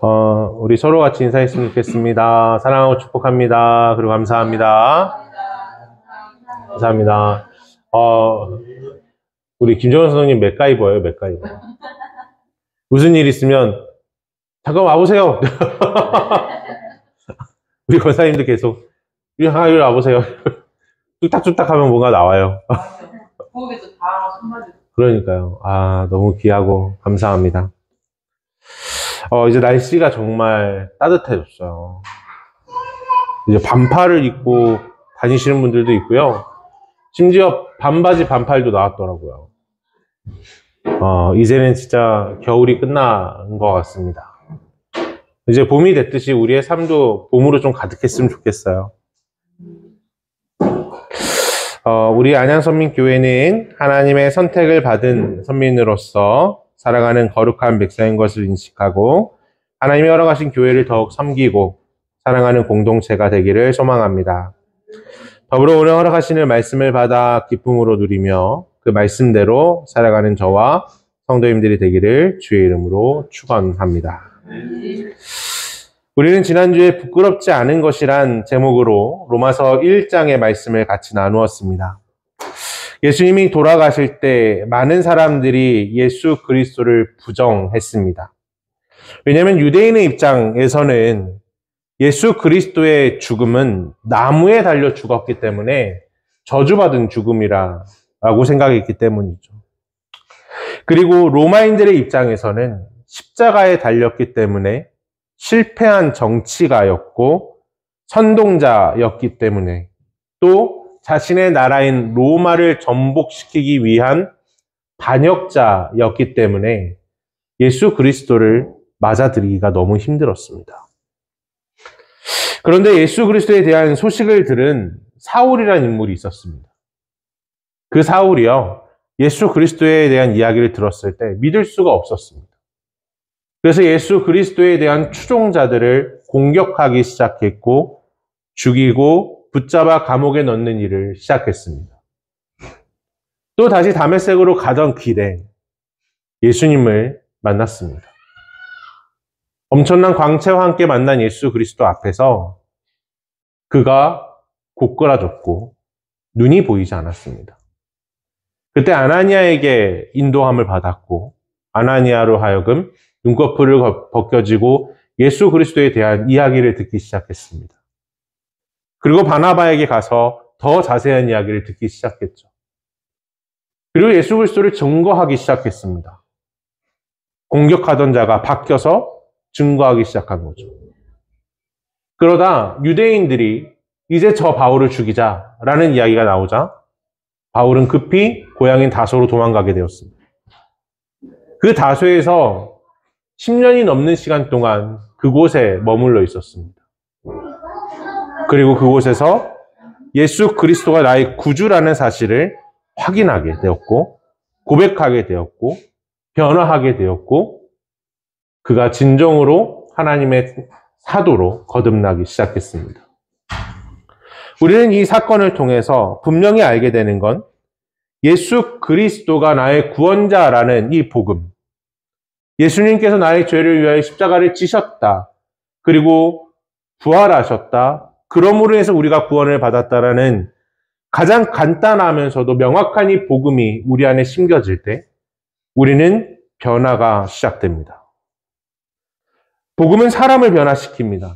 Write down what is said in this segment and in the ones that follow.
우리 서로 같이 인사했으면 좋겠습니다. 사랑하고 축복합니다. 그리고 감사합니다. 감사합니다. 우리 김정은 선생님 맥가이버예요, 맥가이버. 무슨 일 있으면 잠깐 와보세요. 우리 권사님도 계속 이리 와보세요. 뚝딱뚝딱 하면 뭔가 나와요. 거기도 다 손맛이. 그러니까요. 너무 귀하고 감사합니다. 이제 날씨가 정말 따뜻해졌어요. 이제 반팔을 입고 다니시는 분들도 있고요. 심지어 반바지 반팔도 나왔더라고요. 이제는 진짜 겨울이 끝난 것 같습니다. 이제 봄이 됐듯이 우리의 삶도 봄으로 좀 가득했으면 좋겠어요. 우리 안양선민교회는 하나님의 선택을 받은 선민으로서 살아가는 거룩한 백성인 것을 인식하고 하나님이 허락하신 교회를 더욱 섬기고 사랑하는 공동체가 되기를 소망합니다. 더불어 오늘 허락하시는 말씀을 받아 기쁨으로 누리며 그 말씀대로 살아가는 저와 성도님들이 되기를 주의 이름으로 축원합니다. 우리는 지난주에 부끄럽지 않은 것이란 제목으로 로마서 1장의 말씀을 같이 나누었습니다. 예수님이 돌아가실 때 많은 사람들이 예수 그리스도를 부정했습니다. 왜냐하면 유대인의 입장에서는 예수 그리스도의 죽음은 나무에 달려 죽었기 때문에 저주받은 죽음이라고 생각했기 때문이죠. 그리고 로마인들의 입장에서는 십자가에 달렸기 때문에 실패한 정치가였고 선동자였기 때문에 또 자신의 나라인 로마를 전복시키기 위한 반역자였기 때문에 예수 그리스도를 맞아들이기가 너무 힘들었습니다. 그런데 예수 그리스도에 대한 소식을 들은 사울이라는 인물이 있었습니다. 그 사울이요, 예수 그리스도에 대한 이야기를 들었을 때 믿을 수가 없었습니다. 그래서 예수 그리스도에 대한 추종자들을 공격하기 시작했고 죽이고 붙잡아 감옥에 넣는 일을 시작했습니다. 또 다시 다메섹으로 가던 길에 예수님을 만났습니다. 엄청난 광채와 함께 만난 예수 그리스도 앞에서 그가 고꾸라졌고 눈이 보이지 않았습니다. 그때 아나니아에게 인도함을 받았고 아나니아로 하여금 눈꺼풀을 벗겨지고 예수 그리스도에 대한 이야기를 듣기 시작했습니다. 그리고 바나바에게 가서 더 자세한 이야기를 듣기 시작했죠. 그리고 예수 그리스도를 증거하기 시작했습니다. 공격하던 자가 바뀌어서 증거하기 시작한 거죠. 그러다 유대인들이 이제 저 바울을 죽이자라는 이야기가 나오자 바울은 급히 고향인 다소로 도망가게 되었습니다. 그 다소에서 10년이 넘는 시간 동안 그곳에 머물러 있었습니다. 그리고 그곳에서 예수 그리스도가 나의 구주라는 사실을 확인하게 되었고 고백하게 되었고 변화하게 되었고 그가 진정으로 하나님의 사도로 거듭나기 시작했습니다. 우리는 이 사건을 통해서 분명히 알게 되는 건 예수 그리스도가 나의 구원자라는 이 복음, 예수님께서 나의 죄를 위하여 십자가를 지셨다. 그리고 부활하셨다. 그러므로 해서 우리가 구원을 받았다라는 가장 간단하면서도 명확한 이 복음이 우리 안에 심겨질 때 우리는 변화가 시작됩니다. 복음은 사람을 변화시킵니다.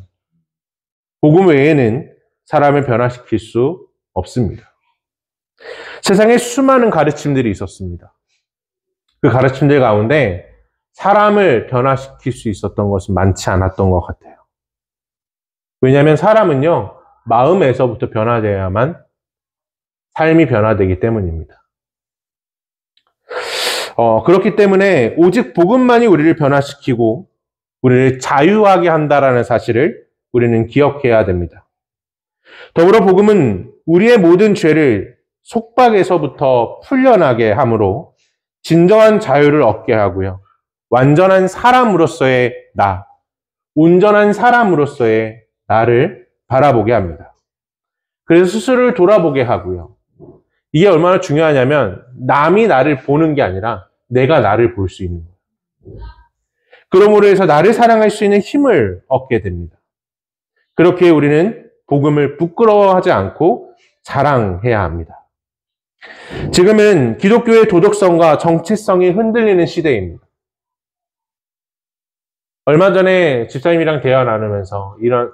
복음 외에는 사람을 변화시킬 수 없습니다. 세상에 수많은 가르침들이 있었습니다. 그 가르침들 가운데 사람을 변화시킬 수 있었던 것은 많지 않았던 것 같아요. 왜냐하면 사람은요, 마음에서부터 변화되어야만 삶이 변화되기 때문입니다. 그렇기 때문에 오직 복음만이 우리를 변화시키고 우리를 자유하게 한다라는 사실을 우리는 기억해야 됩니다. 더불어 복음은 우리의 모든 죄를 속박에서부터 풀려나게 함으로 진정한 자유를 얻게 하고요. 완전한 사람으로서의 나, 온전한 사람으로서의 나를 바라보게 합니다. 그래서 스스로를 돌아보게 하고요. 이게 얼마나 중요하냐면 남이 나를 보는 게 아니라 내가 나를 볼 수 있는 거예요. 그러므로 해서 나를 사랑할 수 있는 힘을 얻게 됩니다. 그렇게 우리는 복음을 부끄러워하지 않고 자랑해야 합니다. 지금은 기독교의 도덕성과 정체성이 흔들리는 시대입니다. 얼마 전에 집사님이랑 대화 나누면서 이런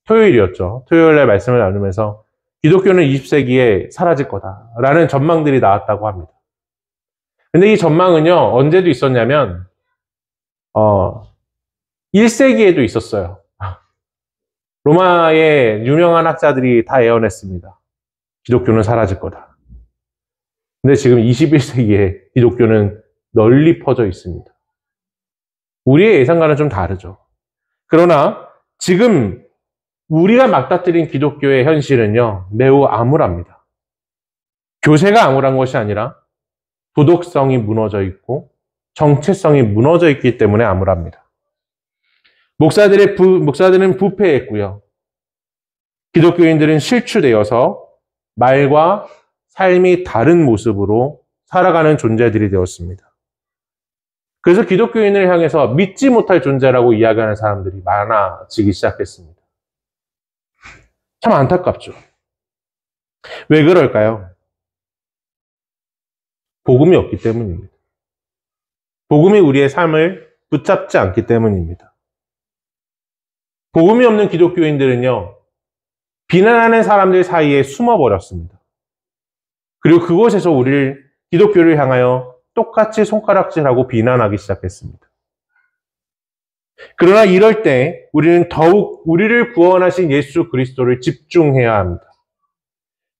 토요일이었죠. 토요일에 말씀을 나누면서 기독교는 20세기에 사라질 거다라는 전망들이 나왔다고 합니다. 근데 이 전망은요, 언제도 있었냐면 1세기에도 있었어요. 로마의 유명한 학자들이 다 예언했습니다. 기독교는 사라질 거다. 근데 지금 21세기에 기독교는 널리 퍼져 있습니다. 우리의 예상과는 좀 다르죠. 그러나 지금 우리가 맞닥뜨린 기독교의 현실은요, 매우 암울합니다. 교세가 암울한 것이 아니라 도덕성이 무너져 있고 정체성이 무너져 있기 때문에 암울합니다. 목사들은 부패했고요. 기독교인들은 실추되어서 말과 삶이 다른 모습으로 살아가는 존재들이 되었습니다. 그래서 기독교인을 향해서 믿지 못할 존재라고 이야기하는 사람들이 많아지기 시작했습니다. 참 안타깝죠. 왜 그럴까요? 복음이 없기 때문입니다. 복음이 우리의 삶을 붙잡지 않기 때문입니다. 복음이 없는 기독교인들은요, 비난하는 사람들 사이에 숨어버렸습니다. 그리고 그곳에서 기독교를 향하여 똑같이 손가락질하고 비난하기 시작했습니다. 그러나 이럴 때 우리는 더욱 우리를 구원하신 예수 그리스도를 집중해야 합니다.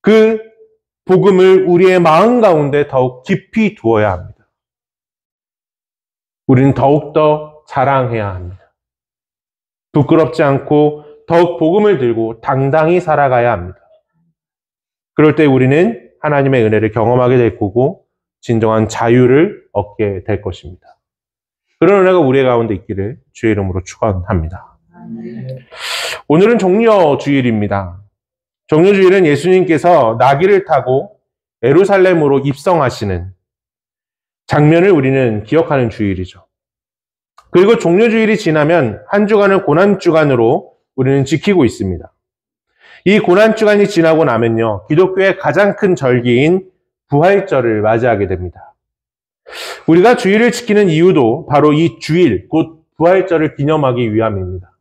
그 복음을 우리의 마음 가운데 더욱 깊이 두어야 합니다. 우리는 더욱더 자랑해야 합니다. 부끄럽지 않고 더욱 복음을 들고 당당히 살아가야 합니다. 그럴 때 우리는 하나님의 은혜를 경험하게 될 거고 진정한 자유를 얻게 될 것입니다. 그런 은혜가 우리 가운데 있기를 주의 이름으로 축원합니다. 오늘은 종려주일입니다. 종려주일은 예수님께서 나귀를 타고 예루살렘으로 입성하시는 장면을 우리는 기억하는 주일이죠. 그리고 종려주일이 지나면 한 주간을 고난주간으로 우리는 지키고 있습니다. 이 고난주간이 지나고 나면요, 기독교의 가장 큰 절기인 부활절을 맞이하게 됩니다. 우리가 주일을 지키는 이유도 바로 이 주일, 곧 부활절을 기념하기 위함입니다.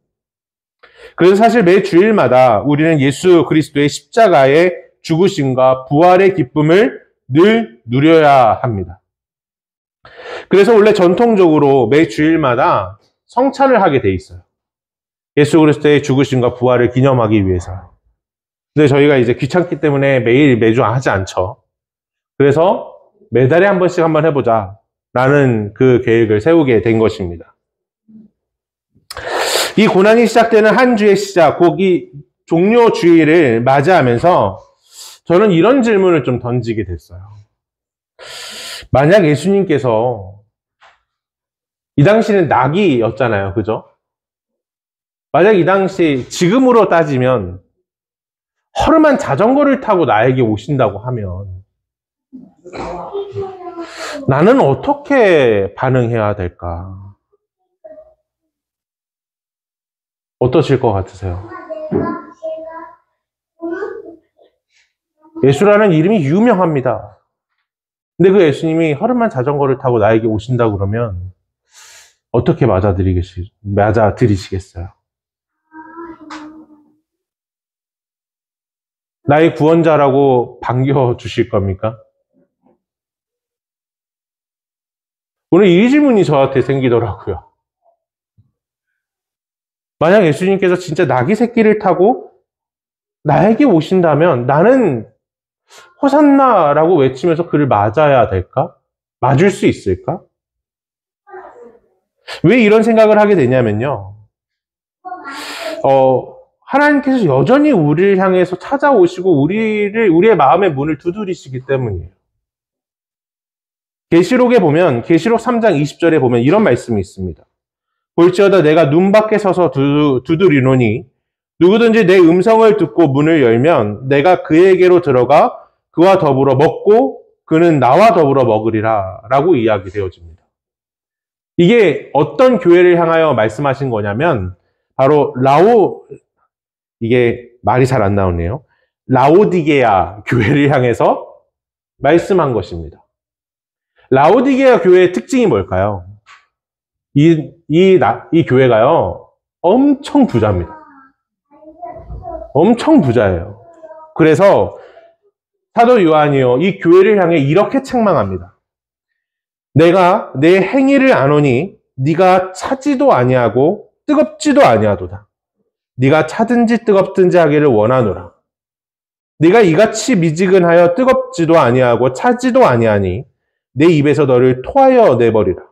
그래서 사실 매 주일마다 우리는 예수 그리스도의 십자가의 죽으심과 부활의 기쁨을 늘 누려야 합니다. 그래서 원래 전통적으로 매 주일마다 성찬을 하게 돼 있어요. 예수 그리스도의 죽으심과 부활을 기념하기 위해서. 근데 저희가 이제 귀찮기 때문에 매주 하지 않죠. 그래서 매달에 한 번씩 한번 해보자 라는 그 계획을 세우게 된 것입니다. 이 고난이 시작되는 한 주의 시작, 곧 이 종료 주일을 맞이하면서 저는 이런 질문을 좀 던지게 됐어요. 만약 예수님께서 이 당시는 나귀였잖아요. 그죠? 만약 이 당시 지금으로 따지면 허름한 자전거를 타고 나에게 오신다고 하면 나는 어떻게 반응해야 될까? 어떠실 것 같으세요? 예수라는 이름이 유명합니다. 근데 그 예수님이 허름한 자전거를 타고 나에게 오신다고 그러면 어떻게 맞아들이시겠어요? 나의 구원자라고 반겨주실 겁니까? 오늘 이 질문이 저한테 생기더라고요. 만약 예수님께서 진짜 나귀 새끼를 타고 나에게 오신다면 나는 호산나라고 외치면서 그를 맞아야 될까? 맞을 수 있을까? 왜 이런 생각을 하게 되냐면요. 하나님께서 여전히 우리를 향해서 찾아오시고 우리의 마음의 문을 두드리시기 때문이에요. 계시록에 보면, 계시록 3장 20절에 보면 이런 말씀이 있습니다. 볼지어다 내가 눈 밖에 서서 두드리노니 누구든지 내 음성을 듣고 문을 열면 내가 그에게로 들어가 그와 더불어 먹고 그는 나와 더불어 먹으리라 라고 이야기되어집니다. 이게 어떤 교회를 향하여 말씀하신 거냐면 바로 이게 말이 잘 안 나오네요. 라오디게아 교회를 향해서 말씀한 것입니다. 라오디게아 교회의 특징이 뭘까요? 이 교회가요, 엄청 부자입니다. 엄청 부자예요. 그래서 사도 요한이요, 이 교회를 향해 이렇게 책망합니다. 내가 내 행위를 아노니 네가 차지도 아니하고 뜨겁지도 아니하도다. 네가 차든지 뜨겁든지 하기를 원하노라. 네가 이같이 미지근하여 뜨겁지도 아니하고 차지도 아니하니 내 입에서 너를 토하여 내버리라.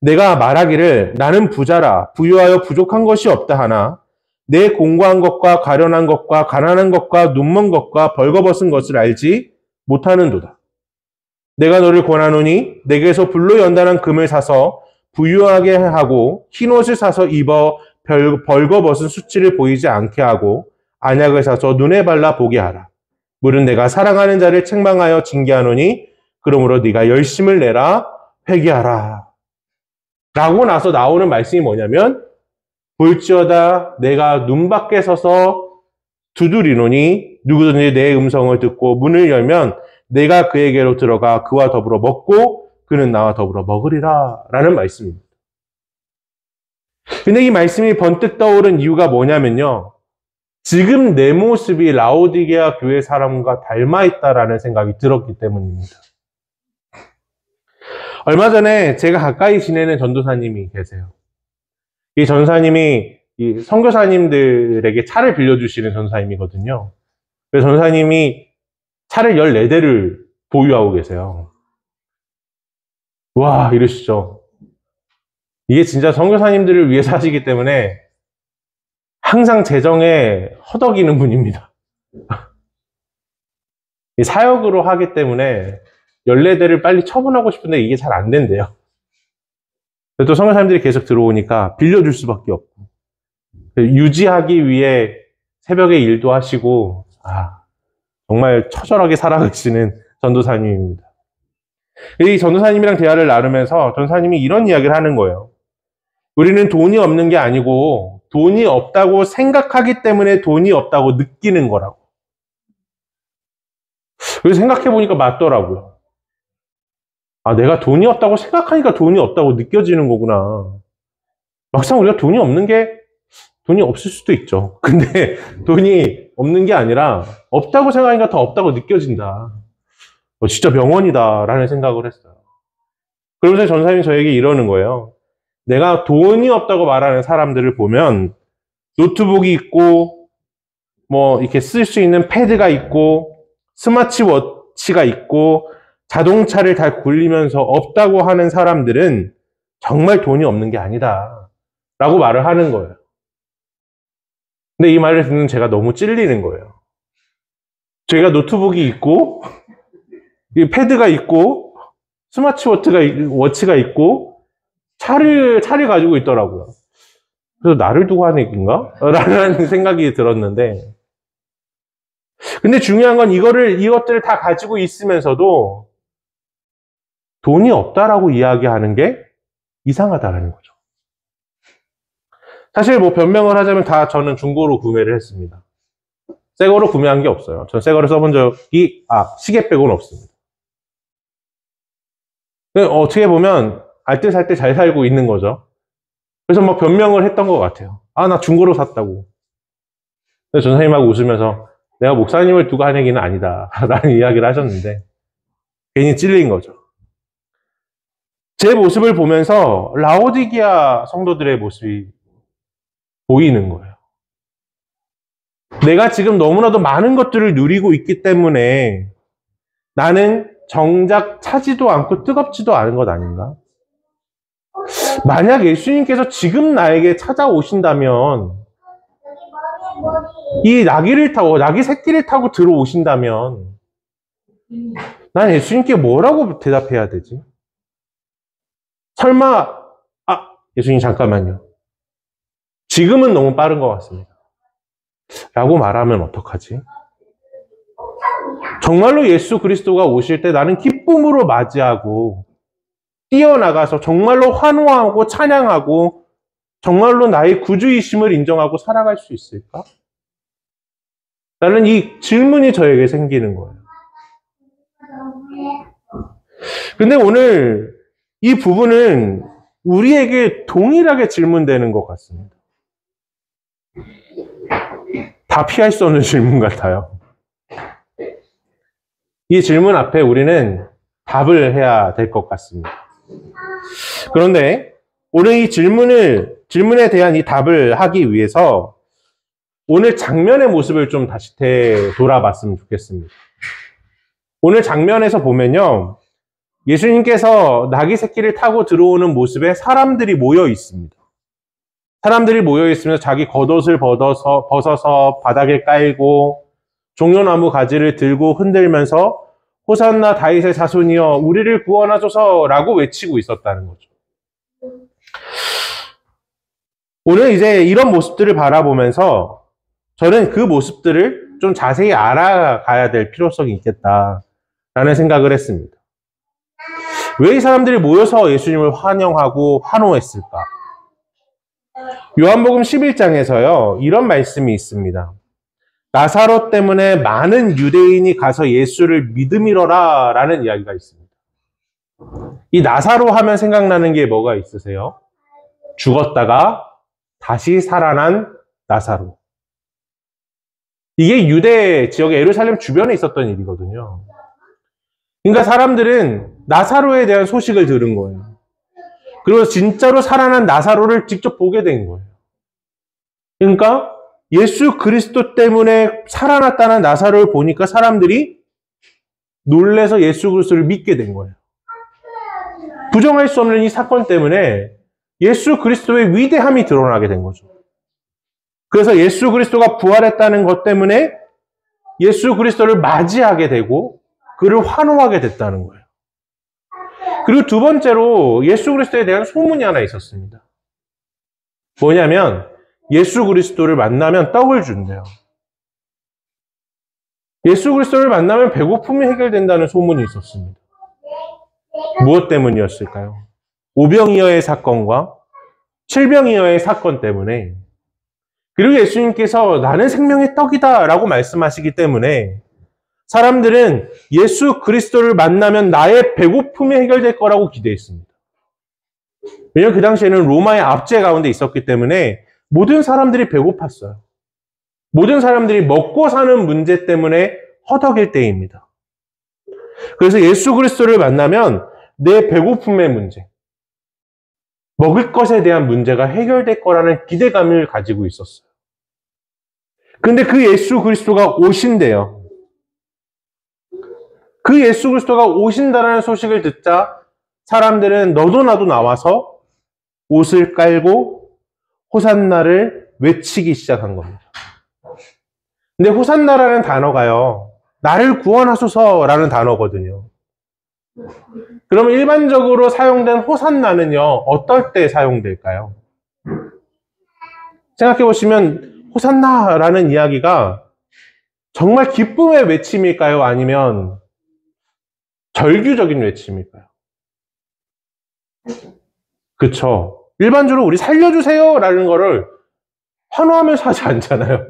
내가 말하기를 나는 부자라 부유하여 부족한 것이 없다 하나 내 공고한 것과 가련한 것과 가난한 것과 눈먼 것과 벌거벗은 것을 알지 못하는도다. 내가 너를 권하노니 내게서 불로 연단한 금을 사서 부유하게 하고 흰옷을 사서 입어 벌거벗은 수치를 보이지 않게 하고 안약을 사서 눈에 발라 보게 하라. 물은 내가 사랑하는 자를 책망하여 징계하노니 그러므로 네가 열심을 내라 회개하라. 라고 나서 나오는 말씀이 뭐냐면 볼지어다 내가 눈 밖에 서서 두드리노니 누구든지 내 음성을 듣고 문을 열면 내가 그에게로 들어가 그와 더불어 먹고 그는 나와 더불어 먹으리라 라는 말씀입니다. 근데 이 말씀이 번뜩 떠오른 이유가 뭐냐면요. 지금 내 모습이 라오디게아 교회 사람과 닮아있다라는 생각이 들었기 때문입니다. 얼마 전에 제가 가까이 지내는 전도사님이 계세요. 이 전사님이 이 선교사님들에게 차를 빌려주시는 전사님이거든요. 그래서 전사님이 차를 14대를 보유하고 계세요. 와, 이러시죠. 이게 진짜 선교사님들을 위해서 하시기 때문에 항상 재정에 허덕이는 분입니다. 이 사역으로 하기 때문에 14대를 빨리 처분하고 싶은데 이게 잘 안 된대요. 또 선교사님들이 계속 들어오니까 빌려줄 수밖에 없고 유지하기 위해 새벽에 일도 하시고 정말 처절하게 살아가시는 전도사님입니다. 이 전도사님이랑 대화를 나누면서 전도사님이 이런 이야기를 하는 거예요. 우리는 돈이 없는 게 아니고 돈이 없다고 생각하기 때문에 돈이 없다고 느끼는 거라고. 그래서 생각해보니까 맞더라고요. 내가 돈이 없다고 생각하니까 돈이 없다고 느껴지는 거구나. 막상 우리가 돈이 없는 게 돈이 없을 수도 있죠. 근데 돈이 없는 게 아니라 없다고 생각하니까 더 없다고 느껴진다. 진짜 명언이다 라는 생각을 했어요. 그러면서 전사님이 저에게 이러는 거예요. 내가 돈이 없다고 말하는 사람들을 보면 노트북이 있고 뭐 이렇게 쓸 수 있는 패드가 있고 스마트워치가 있고 자동차를 잘 굴리면서 없다고 하는 사람들은 정말 돈이 없는 게 아니다 라고 말을 하는 거예요. 근데 이 말을 듣는 제가 너무 찔리는 거예요. 제가 노트북이 있고 패드가 있고 스마트워치가 있고 차를 가지고 있더라고요. 그래서 나를 두고 하는 얘기인가? 라는 생각이 들었는데 근데 중요한 건 이것들을 다 가지고 있으면서도 돈이 없다라고 이야기하는 게 이상하다라는 거죠. 사실 뭐 변명을 하자면 다 저는 중고로 구매를 했습니다. 새 거로 구매한 게 없어요. 전 새 거를 써본 적이 시계 빼고는 없습니다. 어떻게 보면 알뜰살뜰 잘 살고 있는 거죠. 그래서 막 변명을 했던 것 같아요. 나 중고로 샀다고. 근데 전사님하고 웃으면서 내가 목사님을 두고 한 얘기는 아니다 라는 이야기를 하셨는데 괜히 찔린 거죠. 제 모습을 보면서 라오디게아 성도들의 모습이 보이는 거예요. 내가 지금 너무나도 많은 것들을 누리고 있기 때문에 나는 정작 차지도 않고 뜨겁지도 않은 것 아닌가? 만약 예수님께서 지금 나에게 찾아오신다면 이 나귀 새끼를 타고 들어오신다면 난 예수님께 뭐라고 대답해야 되지? 설마 예수님 잠깐만요. 지금은 너무 빠른 것 같습니다. 라고 말하면 어떡하지? 정말로 예수 그리스도가 오실 때 나는 기쁨으로 맞이하고 뛰어나가서 정말로 환호하고 찬양하고 정말로 나의 구주이심을 인정하고 살아갈 수 있을까? 라는 이 질문이 저에게 생기는 거예요. 근데 오늘 이 부분은 우리에게 동일하게 질문되는 것 같습니다. 다 피할 수 없는 질문 같아요. 이 질문 앞에 우리는 답을 해야 될 것 같습니다. 그런데 오늘 이 질문에 대한 이 답을 하기 위해서 오늘 장면의 모습을 좀 다시 되돌아봤으면 좋겠습니다. 오늘 장면에서 보면요, 예수님께서 나귀 새끼를 타고 들어오는 모습에 사람들이 모여 있습니다. 사람들이 모여 있으면서 자기 겉옷을 벗어서 바닥에 깔고 종려나무 가지를 들고 흔들면서 호산나 다윗의 자손이여 우리를 구원하소서라고 외치고 있었다는 거죠. 오늘 이제 이런 모습들을 바라보면서 저는 그 모습들을 좀 자세히 알아가야 될 필요성이 있겠다라는 생각을 했습니다. 왜 이 사람들이 모여서 예수님을 환영하고 환호했을까? 요한복음 11장에서요, 이런 말씀이 있습니다. 나사로 때문에 많은 유대인이 가서 예수를 믿음이러라 라는 이야기가 있습니다. 이 나사로 하면 생각나는 게 뭐가 있으세요? 죽었다가 다시 살아난 나사로. 이게 유대 지역의 예루살렘 주변에 있었던 일이거든요. 그러니까 사람들은 나사로에 대한 소식을 들은 거예요. 그리고 진짜로 살아난 나사로를 직접 보게 된 거예요. 그러니까 예수 그리스도 때문에 살아났다는 나사로를 보니까 사람들이 놀래서 예수 그리스도를 믿게 된 거예요. 부정할 수 없는 이 사건 때문에 예수 그리스도의 위대함이 드러나게 된 거죠. 그래서 예수 그리스도가 부활했다는 것 때문에 예수 그리스도를 맞이하게 되고 그를 환호하게 됐다는 거예요. 그리고 두 번째로 예수 그리스도에 대한 소문이 하나 있었습니다. 뭐냐면 예수 그리스도를 만나면 떡을 준대요. 예수 그리스도를 만나면 배고픔이 해결된다는 소문이 있었습니다. 무엇 때문이었을까요? 오병이어의 사건과 칠병이어의 사건 때문에, 그리고 예수님께서 나는 생명의 떡이다 라고 말씀하시기 때문에 사람들은 예수 그리스도를 만나면 나의 배고픔이 해결될 거라고 기대했습니다. 왜냐하면 그 당시에는 로마의 압제 가운데 있었기 때문에 모든 사람들이 배고팠어요. 모든 사람들이 먹고 사는 문제 때문에 허덕일 때입니다. 그래서 예수 그리스도를 만나면 내 배고픔의 문제, 먹을 것에 대한 문제가 해결될 거라는 기대감을 가지고 있었어요. 근데 그 예수 그리스도가 오신대요. 그 예수 그리스도가 오신다라는 소식을 듣자 사람들은 너도 나도 나와서 옷을 깔고 호산나를 외치기 시작한 겁니다. 근데 호산나라는 단어가요, 나를 구원하소서라는 단어거든요. 그럼 일반적으로 사용된 호산나는요, 어떨 때 사용될까요? 생각해 보시면 호산나라는 이야기가 정말 기쁨의 외침일까요? 아니면 절규적인 외침일까요? 그쵸. 일반적으로 우리 살려주세요 라는 거를 환호하면서 하지 않잖아요.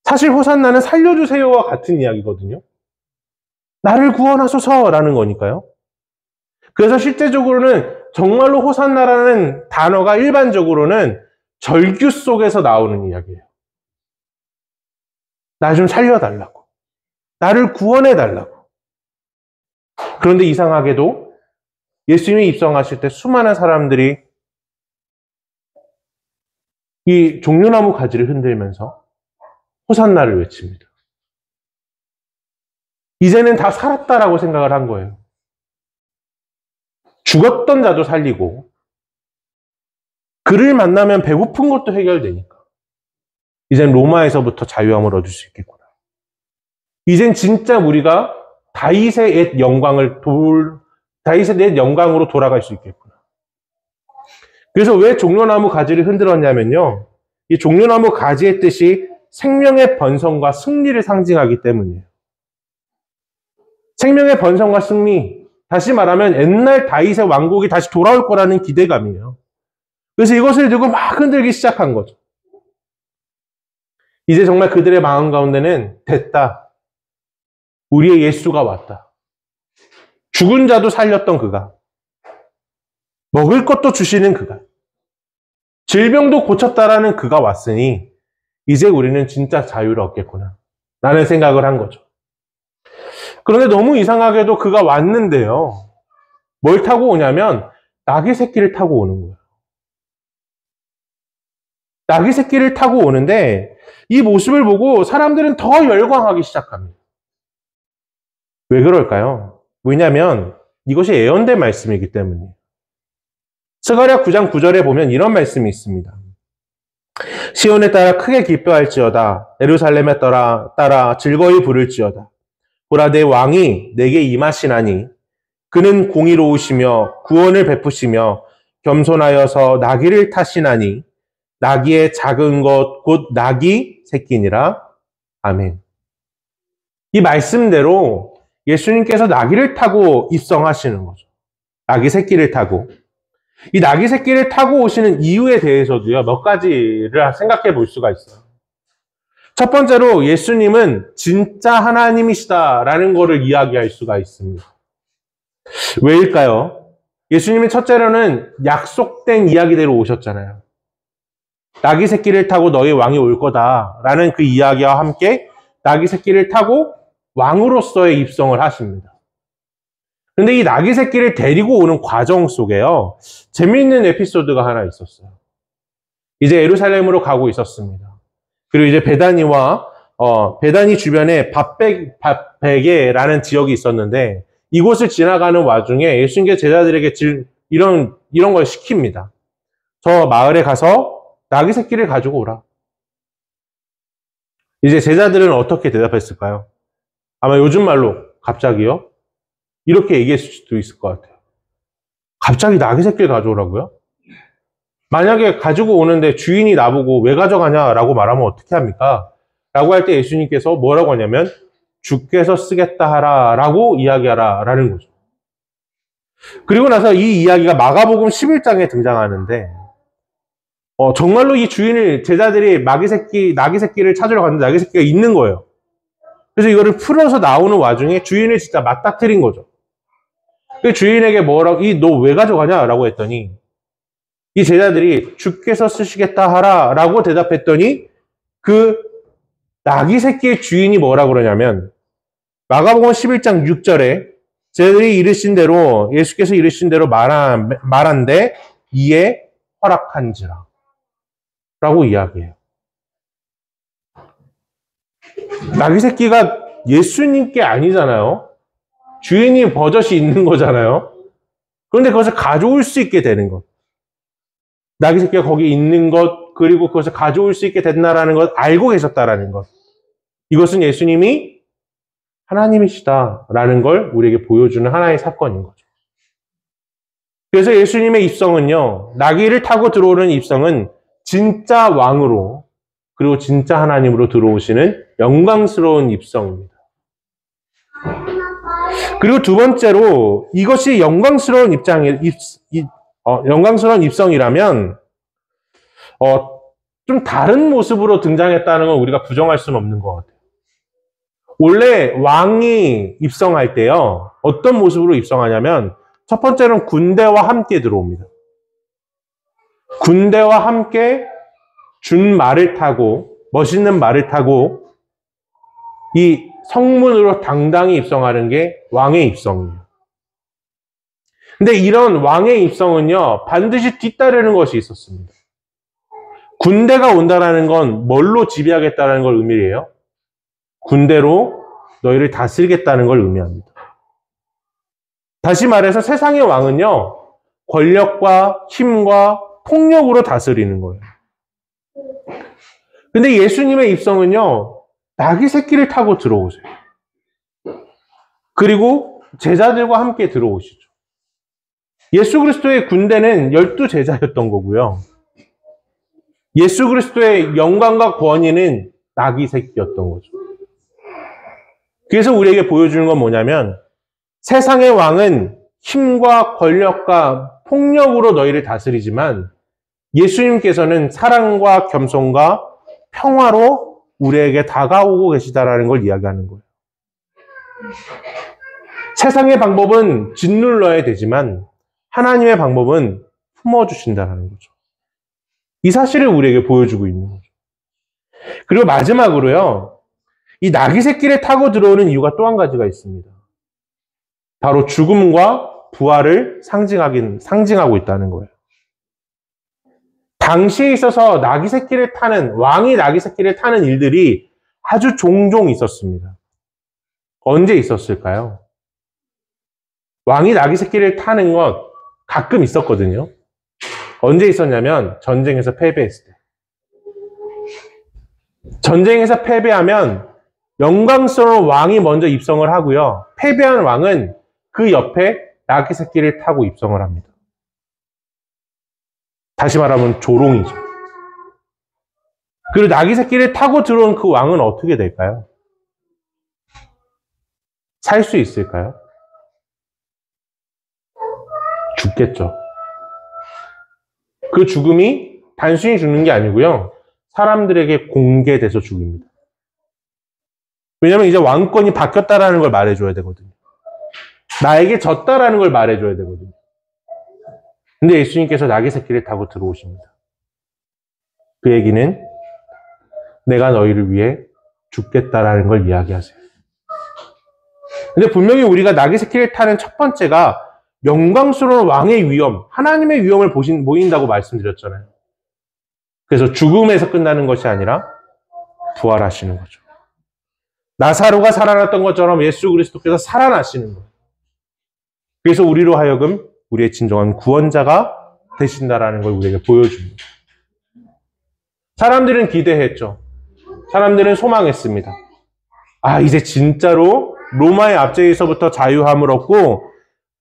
사실 호산나는 살려주세요와 같은 이야기거든요. 나를 구원하소서라는 거니까요. 그래서 실제적으로는 정말로 호산나라는 단어가 일반적으로는 절규 속에서 나오는 이야기예요. 나 좀 살려달라고. 나를 구원해달라고. 그런데 이상하게도 예수님이 입성하실 때 수많은 사람들이 이 종려나무 가지를 흔들면서 호산나를 외칩니다. 이제는 다 살았다라고 생각을 한 거예요. 죽었던 자도 살리고 그를 만나면 배고픈 것도 해결되니까 이젠 로마에서부터 자유함을 얻을 수 있겠구나. 이젠 진짜 우리가 다윗의 옛 영광으로 돌아갈 수 있겠구나. 그래서 왜 종려나무 가지를 흔들었냐면요, 이 종려나무 가지의 뜻이 생명의 번성과 승리를 상징하기 때문이에요. 생명의 번성과 승리, 다시 말하면 옛날 다윗의 왕국이 다시 돌아올 거라는 기대감이에요. 그래서 이것을 두고 막 흔들기 시작한 거죠. 이제 정말 그들의 마음 가운데는 됐다. 우리의 예수가 왔다. 죽은 자도 살렸던 그가, 먹을 것도 주시는 그가, 질병도 고쳤다라는 그가 왔으니 이제 우리는 진짜 자유를 얻겠구나 라는 생각을 한 거죠. 그런데 너무 이상하게도 그가 왔는데요. 뭘 타고 오냐면 나귀 새끼를 타고 오는 거예요. 나귀 새끼를 타고 오는데 이 모습을 보고 사람들은 더 열광하기 시작합니다. 왜 그럴까요? 왜냐하면 이것이 예언된 말씀이기 때문이에요. 스가랴 9장 9절에 보면 이런 말씀이 있습니다. 시온에 따라 크게 기뻐할지어다. 예루살렘에 따라 즐거이 부를지어다. 보라 내 왕이 내게 임하시나니 그는 공의로우시며 구원을 베푸시며 겸손하여서 나귀를 타시나니 나귀의 작은 것 곧 나귀 새끼니라. 아멘. 이 말씀대로 예수님께서 나귀를 타고 입성하시는 거죠. 나귀 새끼를 타고. 이 나귀 새끼를 타고 오시는 이유에 대해서도요, 몇 가지를 생각해 볼 수가 있어요. 첫 번째로 예수님은 진짜 하나님이시다라는 것을 이야기할 수가 있습니다. 왜일까요? 예수님은 첫째로는 약속된 이야기대로 오셨잖아요. 나귀 새끼를 타고 너희 왕이 올 거다라는 그 이야기와 함께 나귀 새끼를 타고 왕으로서의 입성을 하십니다. 근데 이 나귀 새끼를 데리고 오는 과정 속에요, 재미있는 에피소드가 하나 있었어요. 이제 예루살렘으로 가고 있었습니다. 그리고 이제 베다니 주변에 밧베게라는 지역이 있었는데 이곳을 지나가는 와중에 예수님께서 제자들에게 이런 걸 시킵니다. 저 마을에 가서 나귀 새끼를 가지고 오라. 이제 제자들은 어떻게 대답했을까요? 아마 요즘 말로 갑자기요? 이렇게 얘기했을 수도 있을 것 같아요. 갑자기 나귀 새끼를 가져오라고요? 만약에 가지고 오는데 주인이 나보고 왜 가져가냐라고 말하면 어떻게 합니까? 라고 할 때 예수님께서 뭐라고 하냐면 주께서 쓰겠다 하라 라고 이야기하라 라는 거죠. 그리고 나서 이 이야기가 마가복음 11장에 등장하는데 정말로 이 제자들이 나귀 새끼를 찾으러 갔는데 나귀 새끼가 있는 거예요. 그래서 이거를 풀어서 나오는 와중에 주인을 진짜 맞닥뜨린 거죠. 그 주인에게 너 왜 가져가냐? 라고 했더니 이 제자들이 주께서 쓰시겠다 하라 라고 대답했더니 그 나귀 새끼의 주인이 뭐라 그러냐면 마가복음 11장 6절에 제자들이 예수께서 이르신 대로 말한데 이에 허락한지라 라고 이야기해요. 나귀 새끼가 예수님께 아니잖아요. 주인이 버젓이 있는 거잖아요. 그런데 그것을 가져올 수 있게 되는 것. 나귀 새끼가 거기 있는 것, 그리고 그것을 가져올 수 있게 됐나라는 것, 알고 계셨다라는 것. 이것은 예수님이 하나님이시다라는 걸 우리에게 보여주는 하나의 사건인 거죠. 그래서 예수님의 입성은요, 나귀를 타고 들어오는 입성은 진짜 왕으로, 그리고 진짜 하나님으로 들어오시는 영광스러운 입성입니다. 그리고 두 번째로 이것이 영광스러운 입성이라면 좀 다른 모습으로 등장했다는 건 우리가 부정할 수는 없는 것 같아요. 원래 왕이 입성할 때요, 어떤 모습으로 입성하냐면 첫 번째로는 군대와 함께 들어옵니다. 군대와 함께 준 말을 타고, 멋있는 말을 타고 이 성문으로 당당히 입성하는 게 왕의 입성이에요. 근데 이런 왕의 입성은요, 반드시 뒤따르는 것이 있었습니다. 군대가 온다라는 건 뭘로 지배하겠다는 걸 의미해요? 군대로 너희를 다스리겠다는 걸 의미합니다. 다시 말해서 세상의 왕은요, 권력과 힘과 폭력으로 다스리는 거예요. 근데 예수님의 입성은요, 나귀 새끼를 타고 들어오세요. 그리고 제자들과 함께 들어오시죠. 예수 그리스도의 군대는 12제자였던 거고요. 예수 그리스도의 영광과 권위는 나귀 새끼였던 거죠. 그래서 우리에게 보여주는 건 뭐냐면 세상의 왕은 힘과 권력과 폭력으로 너희를 다스리지만 예수님께서는 사랑과 겸손과 평화로 우리에게 다가오고 계시다라는 걸 이야기하는 거예요. 세상의 방법은 짓눌러야 되지만 하나님의 방법은 품어주신다는 거죠. 이 사실을 우리에게 보여주고 있는 거죠. 그리고 마지막으로요, 이 나귀 새끼를 타고 들어오는 이유가 또 한 가지가 있습니다. 바로 죽음과 부활을 상징하고 있다는 거예요. 당시에 있어서 나귀 새끼를 타는, 왕이 나귀 새끼를 타는 일들이 아주 종종 있었습니다. 언제 있었을까요? 왕이 나귀 새끼를 타는 것 가끔 있었거든요. 언제 있었냐면 전쟁에서 패배했을 때. 전쟁에서 패배하면 영광스러운 왕이 먼저 입성을 하고요. 패배한 왕은 그 옆에 나귀 새끼를 타고 입성을 합니다. 다시 말하면 조롱이죠. 그리고 나귀 새끼를 타고 들어온 그 왕은 어떻게 될까요? 살 수 있을까요? 죽겠죠. 그 죽음이 단순히 죽는 게 아니고요. 사람들에게 공개돼서 죽입니다. 왜냐하면 이제 왕권이 바뀌었다라는 걸 말해줘야 되거든요. 나에게 졌다라는 걸 말해줘야 되거든요. 근데 예수님께서 나귀 새끼를 타고 들어오십니다. 그 얘기는 내가 너희를 위해 죽겠다라는 걸 이야기하세요. 근데 분명히 우리가 나귀 새끼를 타는 첫 번째가 영광스러운 왕의 위엄, 하나님의 위엄을 보인다고 말씀드렸잖아요. 그래서 죽음에서 끝나는 것이 아니라 부활하시는 거죠. 나사로가 살아났던 것처럼 예수 그리스도께서 살아나시는 거예요. 그래서 우리로 하여금 우리의 진정한 구원자가 되신다라는 걸 우리에게 보여줍니다. 사람들은 기대했죠. 사람들은 소망했습니다. 아, 이제 진짜로 로마의 압제에서부터 자유함을 얻고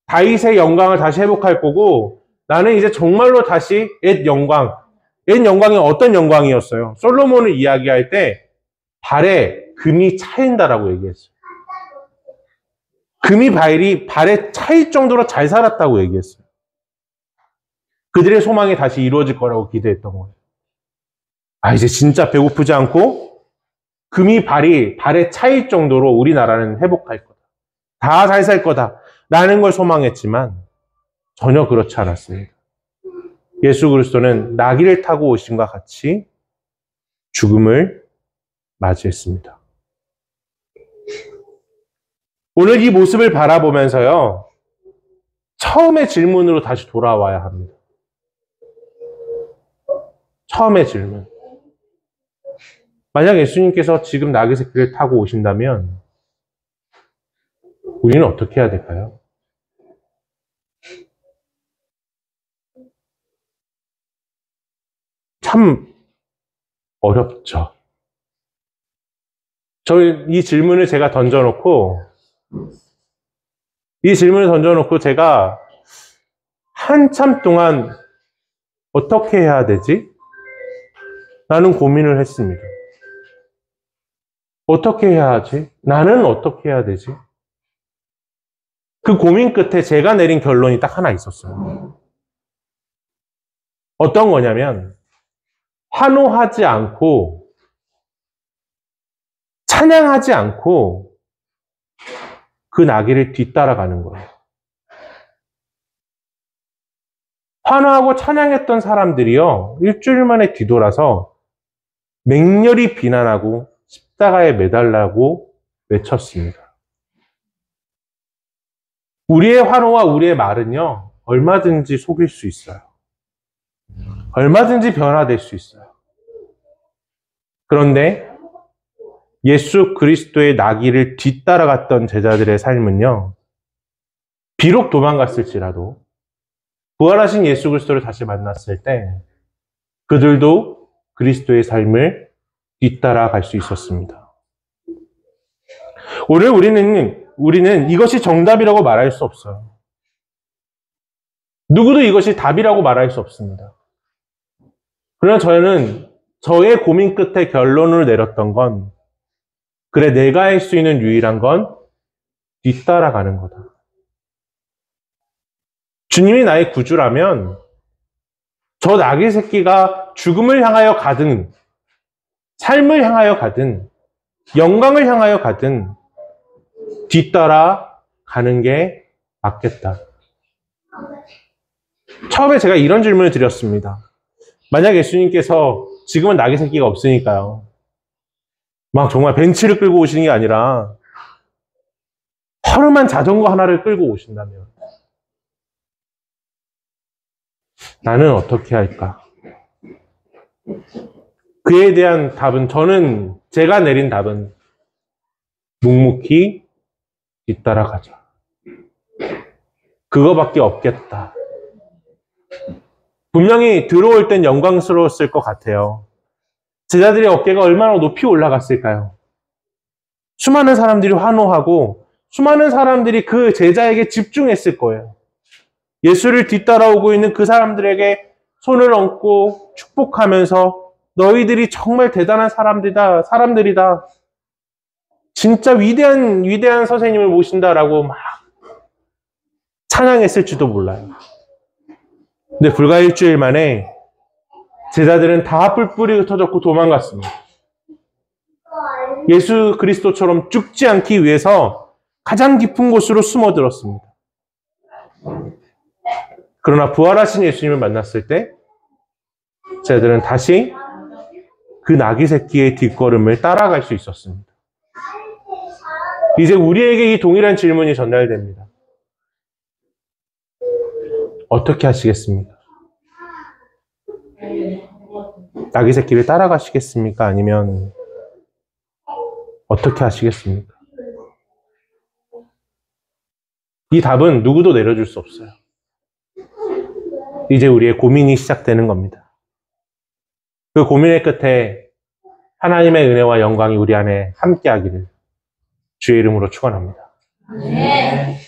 다윗의 영광을 다시 회복할 거고 나는 이제 정말로 다시 옛 영광이 어떤 영광이었어요? 솔로몬을 이야기할 때 발에 금이 차인다라고 얘기했어요. 금이 발에 차일 정도로 잘 살았다고 얘기했어요. 그들의 소망이 다시 이루어질 거라고 기대했던 거예요. 아, 이제 진짜 배고프지 않고 금이 발에 차일 정도로 우리나라는 회복할 거다. 다 잘 살 거다. 라는 걸 소망했지만 전혀 그렇지 않았습니다. 예수 그리스도는 나귀를 타고 오심과 같이 죽음을 맞이했습니다. 오늘 이 모습을 바라보면서요, 처음의 질문으로 다시 돌아와야 합니다. 처음의 질문. 만약 예수님께서 지금 나귀 새끼를 타고 오신다면 우리는 어떻게 해야 될까요? 참 어렵죠. 이 질문을 제가 던져놓고 제가 한참 동안 어떻게 해야 되지? 라는 고민을 했습니다. 어떻게 해야 하지? 나는 어떻게 해야 되지? 그 고민 끝에 제가 내린 결론이 딱 하나 있었어요. 어떤 거냐면 환호하지 않고 찬양하지 않고 그 나귀를 뒤따라가는 거예요. 환호하고 찬양했던 사람들이요, 일주일 만에 뒤돌아서 맹렬히 비난하고 십자가에 매달라고 외쳤습니다. 우리의 환호와 우리의 말은요, 얼마든지 속일 수 있어요. 얼마든지 변화될 수 있어요. 그런데 예수 그리스도의 나귀를 뒤따라갔던 제자들의 삶은요, 비록 도망갔을지라도 부활하신 예수 그리스도를 다시 만났을 때 그들도 그리스도의 삶을 뒤따라갈 수 있었습니다. 오늘 우리는 이것이 정답이라고 말할 수 없어요. 누구도 이것이 답이라고 말할 수 없습니다. 그러나 저는 저의 고민 끝에 결론을 내렸던 건, 그래, 내가 할 수 있는 유일한 건 뒤따라가는 거다. 주님이 나의 구주라면 저 낙의 새끼가 죽음을 향하여 가든 삶을 향하여 가든 영광을 향하여 가든 뒤따라 가는 게 맞겠다. 처음에 제가 이런 질문을 드렸습니다. 만약 예수님께서 지금은 낙의 새끼가 없으니까요. 막 정말 벤츠를 끌고 오시는 게 아니라 허름한 자전거 하나를 끌고 오신다면 나는 어떻게 할까? 그에 대한 답은 제가 내린 답은 묵묵히 뒤따라가자. 그거밖에 없겠다. 분명히 들어올 땐 영광스러웠을 것 같아요. 제자들의 어깨가 얼마나 높이 올라갔을까요? 수많은 사람들이 환호하고 수많은 사람들이 그 제자에게 집중했을 거예요. 예수를 뒤따라오고 있는 그 사람들에게 손을 얹고 축복하면서 너희들이 정말 대단한 사람들이다. 진짜 위대한 선생님을 모신다라고 막 찬양했을지도 몰라요. 근데 불과 일주일 만에 제자들은 다 뿔뿔이 흩어졌고 도망갔습니다. 예수 그리스도처럼 죽지 않기 위해서 가장 깊은 곳으로 숨어들었습니다. 그러나 부활하신 예수님을 만났을 때 제자들은 다시 그 나귀 새끼의 뒷걸음을 따라갈 수 있었습니다. 이제 우리에게 이 동일한 질문이 전달됩니다. 어떻게 하시겠습니까? 나귀 새끼를 따라가시겠습니까? 아니면 어떻게 하시겠습니까? 이 답은 누구도 내려줄 수 없어요. 이제 우리의 고민이 시작되는 겁니다. 그 고민의 끝에 하나님의 은혜와 영광이 우리 안에 함께하기를 주의 이름으로 축원합니다. 네.